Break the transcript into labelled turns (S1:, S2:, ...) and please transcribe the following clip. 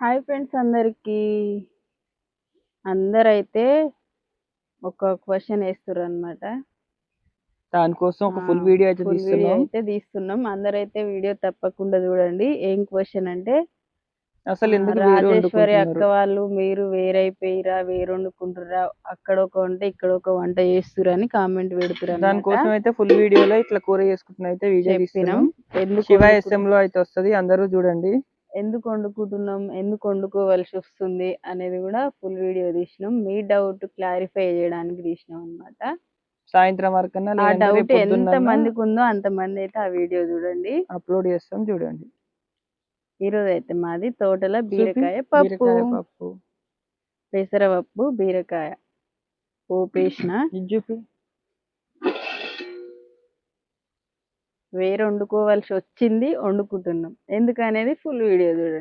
S1: Hi friends అందరికి. అందరైతే ఒక క్వశ్చన్ వేస్తుర్రు అనమాట.
S2: దానికోసం ఒక ఫుల్ వీడియో అయితే
S1: ఫుల్ వీడియో
S2: తీస్తున్నాం.
S1: అయితే తీస్తున్నాం. అందరైతే వీడియో తప్పకుండా చూడండి. ఏం క్వశ్చన్ అంటే,
S2: అసలు ఎందుకు వేరు
S1: రాజేశ్వరి అక్క
S2: వండుకుంటున్నారు?
S1: వాళ్ళు మీరు వేరైపోయిరా, వేరు వండుకుంటురా, అక్కడ ఒక వంట ఇక్కడ ఒక వంట చేస్తురు అని కామెంట్ పెడుతురు అనమాట.
S2: దానికోసం అయితే ఫుల్ వీడియోలో ఇట్లా కూర చేసుకుంటున్నా అయితే వీడియో
S1: చెప్పినాం.
S2: తీస్తున్నాం.
S1: ఎందుకు
S2: శివ SM లో అయితే వస్తది, అందరూ చూడండి.
S1: ఎందుకు వండుకుంటున్నాం, ఎందుకు వండుకోవాల్సి వస్తుంది అనేది కూడా ఫుల్ వీడియో తీసినాం. మీ డౌట్ క్లారిఫై చేయడానికి తీసినాం అనమాట.
S2: సాయంత్రం వరకన్నా
S1: ఆ
S2: లేదంటే రేపు
S1: డౌట్ ఎంత
S2: పొద్దున్న
S1: మందికి ఉందో అంత మంది అయితే ఆ వీడియో చూడండి.
S2: అప్లోడ్ చేస్తాం, చూడండి.
S1: ఈరోజు అయితే మాది తోటల
S2: చూపి,
S1: బీరకాయ పప్పు,
S2: బీరకాయ పప్పు,
S1: పెసరపప్పు, బీరకాయ పోపేసిన.
S2: ఇది చూపి.
S1: వేరే వండుకోవాల్సి వచ్చింది, వండుకుంటున్నాం. ఎందుకనేది ఫుల్ వీడియో చూడండి.